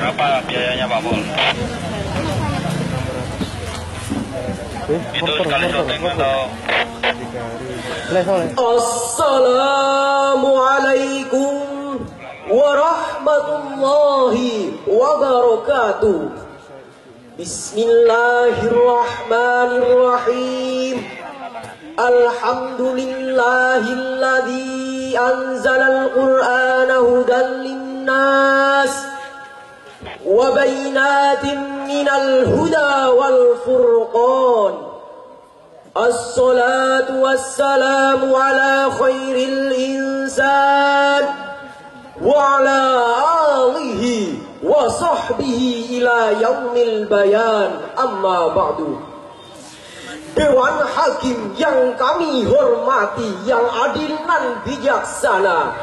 Berapa biayanya Pak Pol? Itu sekali syuting atau? Assalamualaikum warahmatullahi wabarakatuh. Bismillahirrahmanirrahim. Alhamdulillahilladzi anzalal qur'ana hudan linnas wa bayyinatin minal huda wal furqan. Assalatu wassalamu ala khairil insan wa ala alihi wa sahbihi ila yaumil bayan, amma ba'du. Dewan Hakim yang kami hormati, yang adil dan bijaksana,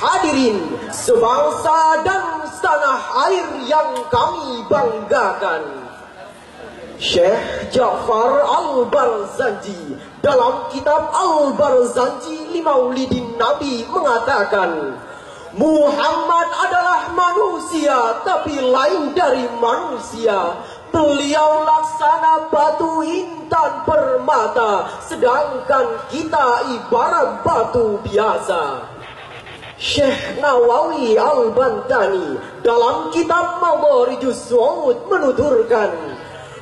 hadirin sebangsa dan setanah air yang kami banggakan. Syekh Ja'far Al-Barzanji dalam kitab Al-Barzanji li Maulidin Nabi mengatakan, Muhammad adalah manusia tapi lain dari manusia. Beliau laksana batu intan permata, sedangkan kita ibarat batu biasa. Syekh Nawawi Al-Bantani dalam kitab Madarijus Su'ud menuturkan,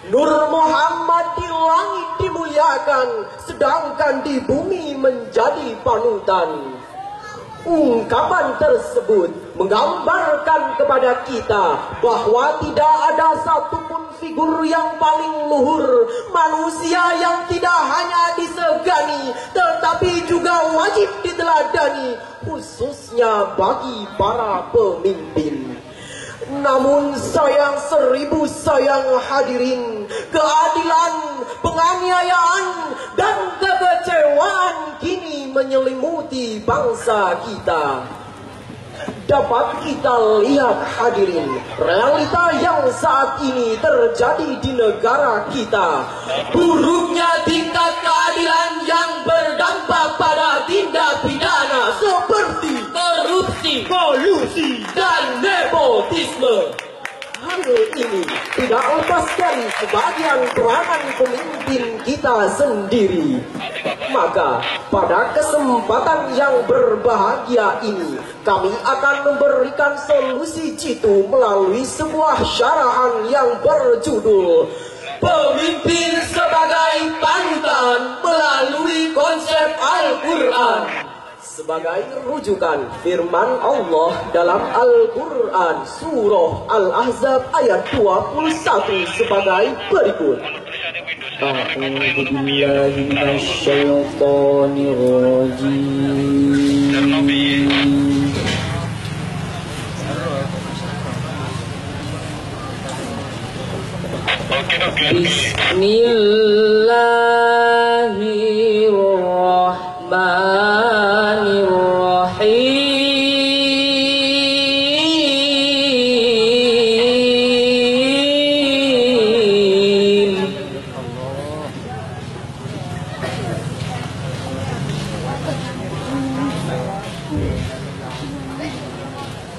Nur Muhammad di langit dimuliakan, sedangkan di bumi menjadi panutan. Ungkapan tersebut menggambarkan kepada kita bahwa tidak ada satupun figur yang paling luhur, manusia yang tidak hanya disegani tetapi juga wajib diteladani, khususnya bagi para pemimpin. Namun sayang seribu sayang hadirin, keadilan, penganiayaan, dan kekecewaan kini menyelimuti bangsa kita. Dapat kita lihat hadirin, realita yang saat ini terjadi di negara kita. Buruknya tingkat keadilan yang berdampak pada tindak pidana seperti korupsi, kolusi, dan nepotisme. Hal ini tidak lepas dari sebagian peranan pemimpin kita sendiri. Maka pada kesempatan yang berbahagia ini, kami akan memberikan solusi jitu melalui sebuah syarahan yang berjudul Pemimpin sebagai Panutan melalui konsep Al-Quran. Sebagai rujukan firman Allah dalam Al-Quran surah Al-Ahzab ayat 21 sebagai berikut. A'udzu billahi minasyaitonir rajim. Bismillahirrahmanirrahim.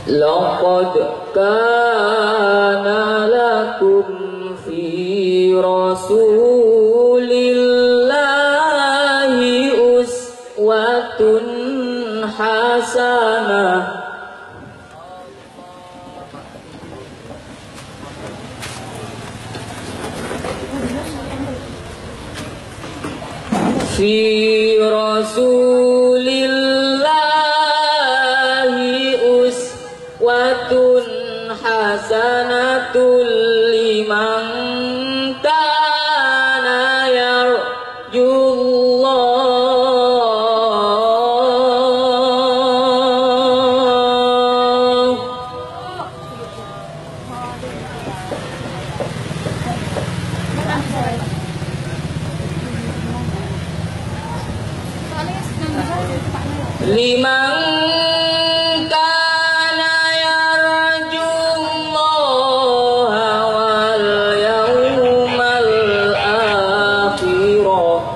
Laqad kana lakum fi rasulillahi uswatun hasanah. Fi rasulillahi uswatun hasanatul liman kana yarjullah. Liman kana yarjullaha wal yawmal akhirah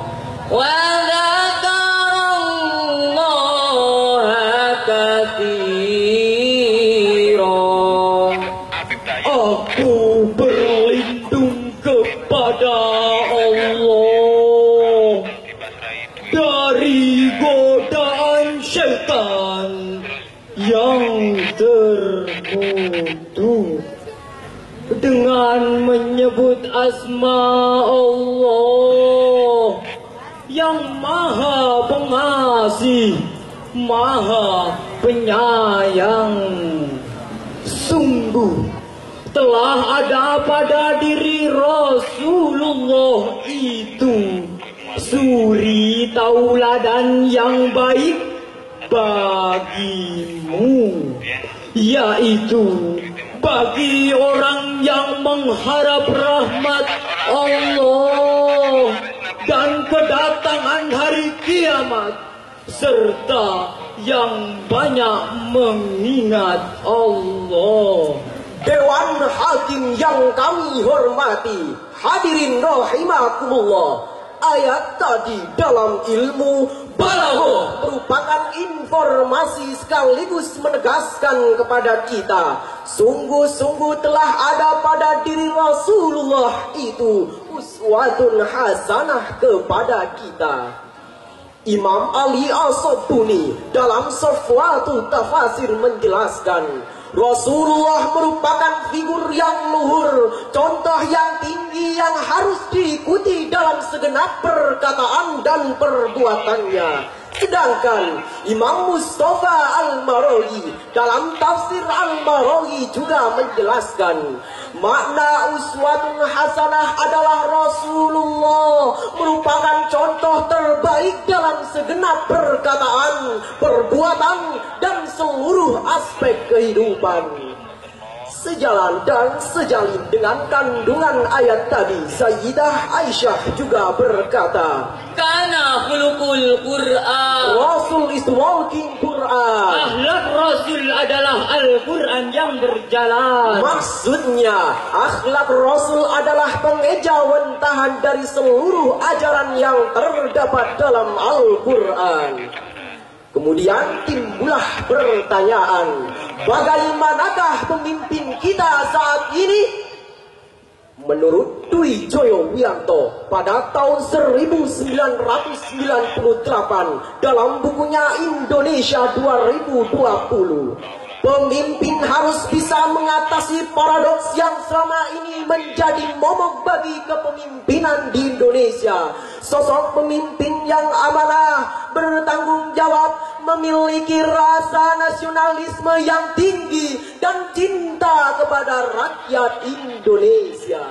wa dzakarallaha katsiran. menyebut asma Allah yang maha pengasih, maha penyayang. Sungguh telah ada pada diri Rasulullah itu suri tauladan yang baik bagimu, yaitu bagi orang yang mengharap rahmat Allah dan kedatangan hari kiamat, serta yang banyak mengingat Allah. Dewan Hakim yang kami hormati, hadirin rahimakumullah. Ayat tadi dalam ilmu balaghah merupakan informasi sekaligus menegaskan kepada kita, sungguh-sungguh telah ada pada diri Rasulullah itu uswatun hasanah kepada kita. Imam Ali As-Sabuni dalam Safwatul Tafasir menjelaskan, Rasulullah merupakan figur yang luhur, contoh yang tinggi yang harus diikuti dalam segenap perkataan dan perbuatannya. Sedangkan Imam Mustafa Al-Maraghi dalam tafsir Al-Maraghi juga menjelaskan, makna uswatun hasanah adalah Rasulullah merupakan contoh terbaik dalam segenap perkataan, perbuatan, dan seluruh aspek kehidupan. Sejalan dan sejalin dengan kandungan ayat tadi, Sayyidah Aisyah juga berkata, Kana khuluqul Qur'an, Rasul is walking Quran. akhlak Rasul adalah Al-Quran yang berjalan. Maksudnya, akhlak Rasul adalah pengejawentahan dari seluruh ajaran yang terdapat dalam Al-Quran. Kemudian timbullah pertanyaan, bagaimanakah pemimpin kita saat ini? Menurut Dwi Joyo Wianto pada tahun 1998 dalam bukunya Indonesia 2020, pemimpin harus bisa mengatasi paradoks yang selama ini menjadi momok bagi kepemimpinan di Indonesia. Sosok pemimpin yang amanah, bertanggung jawab, memiliki rasa nasionalisme yang tinggi dan cinta kepada rakyat Indonesia.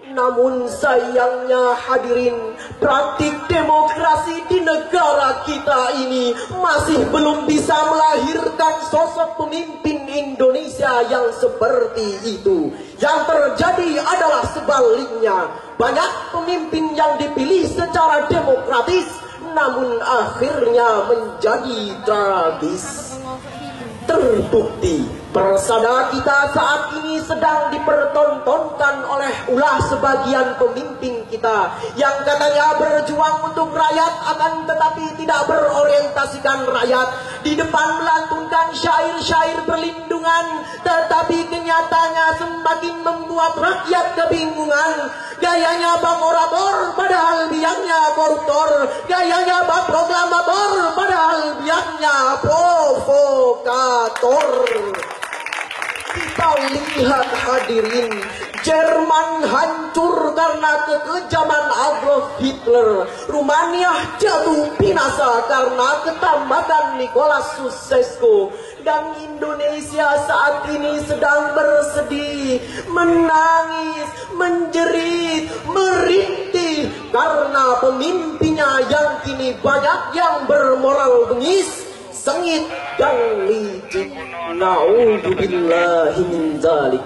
Namun sayangnya hadirin, praktik demokrasi di negara kita ini masih belum bisa melahirkan sosok pemimpin Indonesia yang seperti itu. Yang terjadi adalah sebaliknya. Banyak pemimpin yang dipilih secara demokratis, namun akhirnya menjadi tragis. Terbukti, persada kita saat ini sedang dipertontonkan oleh ulah sebagian pemimpin kita yang katanya berjuang untuk rakyat akan tetapi tidak berorientasikan rakyat. Di depan melantunkan syair-syair perlindungan, tetapi kenyataannya semakin membuat rakyat kebingungan. Gayanya bang orator padahal biangnya koruptor, gayanya bang proklamator padahal biangnya provokator. Kita lihat hadirin, Jerman hancur karena kekejaman Adolf Hitler. Rumania jatuh binasa karena ketambakan Nicolas Ceausescu. Dan Indonesia saat ini sedang bersedih, menangis, menjerit, merintih karena pemimpinnya yang kini banyak yang bermoral bengis, sengit, dan licik. Na'udzubillahi min dzalik.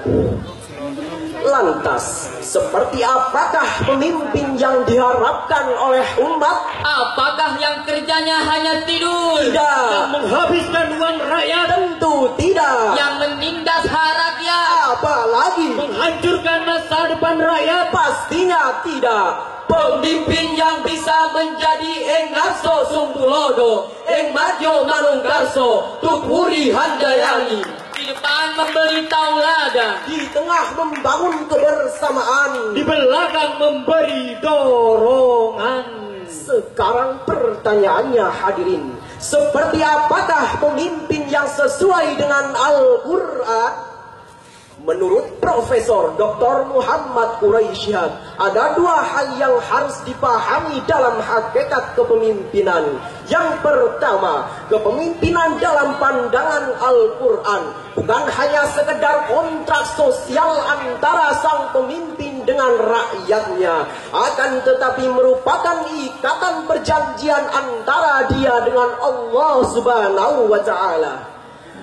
Lantas, seperti apakah pemimpin yang diharapkan oleh umat? Apakah yang kerjanya hanya tidur? Tidak. Yang menghabiskan uang rakyat? Tentu tidak. Yang menindas hak rakyat? Apalagi Menghancurkan masa depan rakyat? pastinya tidak. Pemimpin yang bisa menjadi Engarso Sumbulodo, Engmajo Manungkarso, Tukuri Handayani. Di depan memberi tauladan, Di tengah membangun kebersamaan, di belakang memberi dorongan. sekarang pertanyaannya hadirin, seperti apakah pemimpin yang sesuai dengan Al-Quran? Menurut Profesor Dr. Muhammad Quraisyihab, ada dua hal yang harus dipahami dalam hakikat kepemimpinan. Yang pertama, kepemimpinan dalam pandangan Al-Quran bukan hanya sekedar kontrak sosial antara sang pemimpin dengan rakyatnya, akan tetapi merupakan ikatan perjanjian antara dia dengan Allah Subhanahu wa Ta'ala.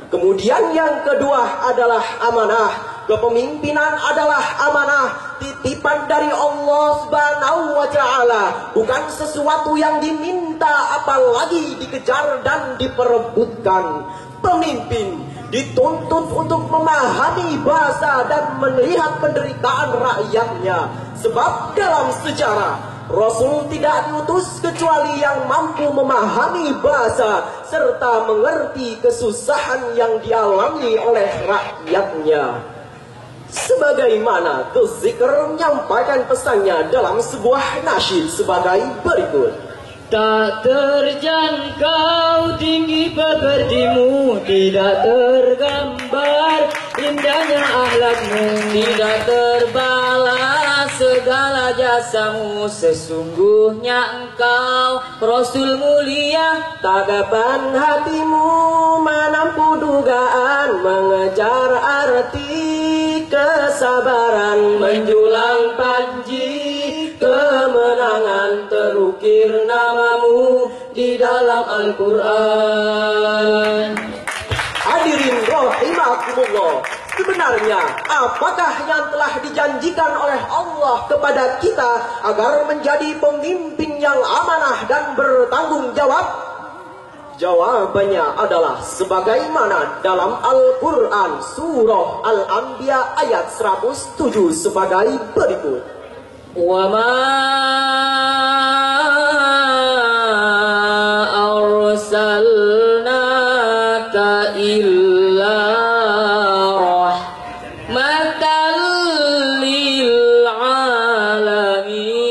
Kemudian yang kedua adalah amanah. Kepemimpinan adalah amanah, titipan dari Allah Subhanahu wa Ta'ala, bukan sesuatu yang diminta apalagi dikejar dan diperebutkan. Pemimpin dituntut untuk memahami bahasa dan melihat penderitaan rakyatnya, sebab dalam sejarah Rasul tidak diutus kecuali yang mampu memahami bahasa serta mengerti kesusahan yang dialami oleh rakyatnya. Sebagaimana Gus Zikr menyampaikan pesannya dalam sebuah nasyid sebagai berikut. Tak terjangkau tinggi pekertimu, tidak tergambar indahnya akhlakmu, tidak terbalas segala jasamu. Sesungguhnya engkau Rasul mulia, Tanggapan hatimu menempuh dugaan, mengejar arti kesabaran, menjulang panji kemenangan, terukir namamu di dalam Al-Quran. Hadirin rahimakumullah, sebenarnya apakah yang telah dijanjikan oleh Allah kepada kita agar menjadi pemimpin yang amanah dan bertanggung jawab? Jawabannya adalah sebagaimana dalam Al-Quran surah Al-Anbiya ayat 107 sebagai berikut. Wa ma arsalnaka illa rahmatan lil alamin.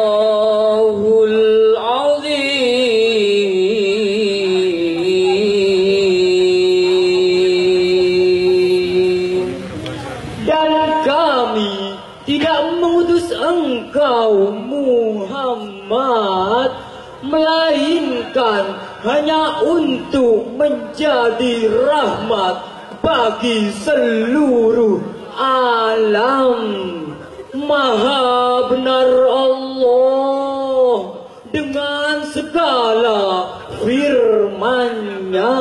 Shadaqallahul azim. Dan kami tidak mengutus engkau Muhammad melainkan hanya untuk menjadi rahmat bagi seluruh alam. Maha benar Allah dengan segala firman-Nya.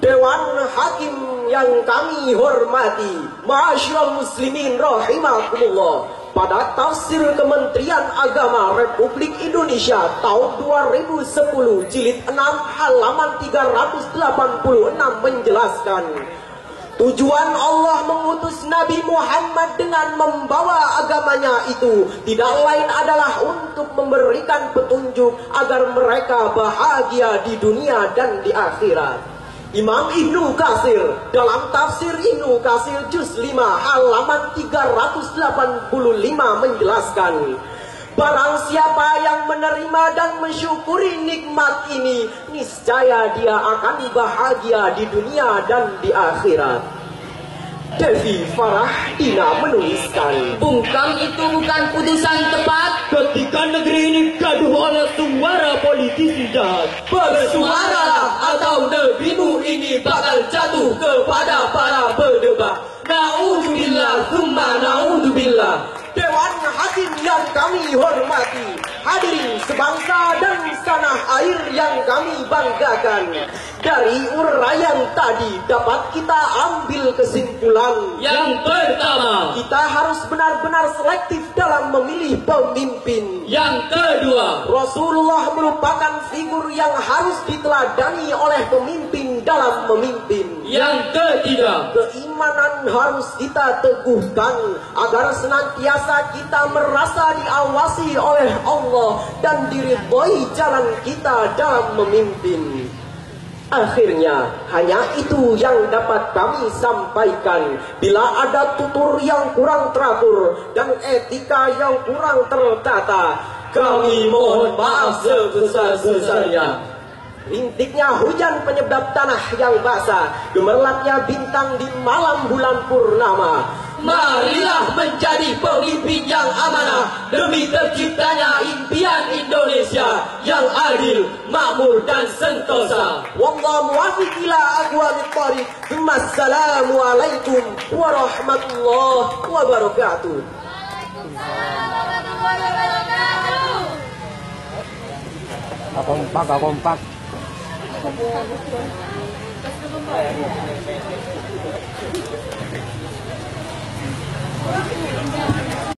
Dewan Hakim yang kami hormati, ma'asyiral muslimin rahimakumullah, pada tafsir Kementerian Agama Republik Indonesia tahun 2010 jilid 6 halaman 386 menjelaskan, tujuan Allah mengutus Nabi Muhammad dengan membawa agamanya itu tidak lain adalah untuk memberikan petunjuk agar mereka bahagia di dunia dan di akhirat. Imam Ibnu Katsir dalam tafsir Ibnu Katsir juz 5 halaman 385 menjelaskan, barang siapa yang menerima dan mensyukuri nikmat ini, niscaya dia akan bahagia di dunia dan di akhirat. Devi Farahdina menuliskan, Bungkam itu bukan putusan tepat ketika negeri ini gaduh oleh suara politisi jahat. Bersuaralah atau negerimu ini bakal jatuh kepada para pendebat. Na'udzubillah tsumma na'udzubillah. Dewan Hakim yang kami hormati, hadirin sebangsa dan setanah air yang kami banggakan, dari uraian tadi dapat kita ambil kesimpulan. Yang pertama, Kita harus benar-benar selektif dalam memilih pemimpin. yang kedua, Rasulullah merupakan figur yang harus diteladani oleh pemimpin dalam memimpin. yang ketiga, Keimanan harus kita teguhkan agar senantiasa kita merasa diawasi oleh Allah dan diridhoi jalan kita dalam memimpin. Akhirnya, hanya itu yang dapat kami sampaikan. Bila ada tutur yang kurang teratur dan etika yang kurang tertata, kami mohon maaf sebesar-besarnya. Rintiknya hujan penyebab tanah yang basah, gemerlapnya bintang di malam bulan purnama. Marilah menjadi pemimpin yang amanah demi terciptanya impian Indonesia yang adil, makmur dan sentosa. Wallahu muwaffiq ila aqwamit thoriq. Wassalamualaikum warahmatullahi wabarakatuh. Kompak.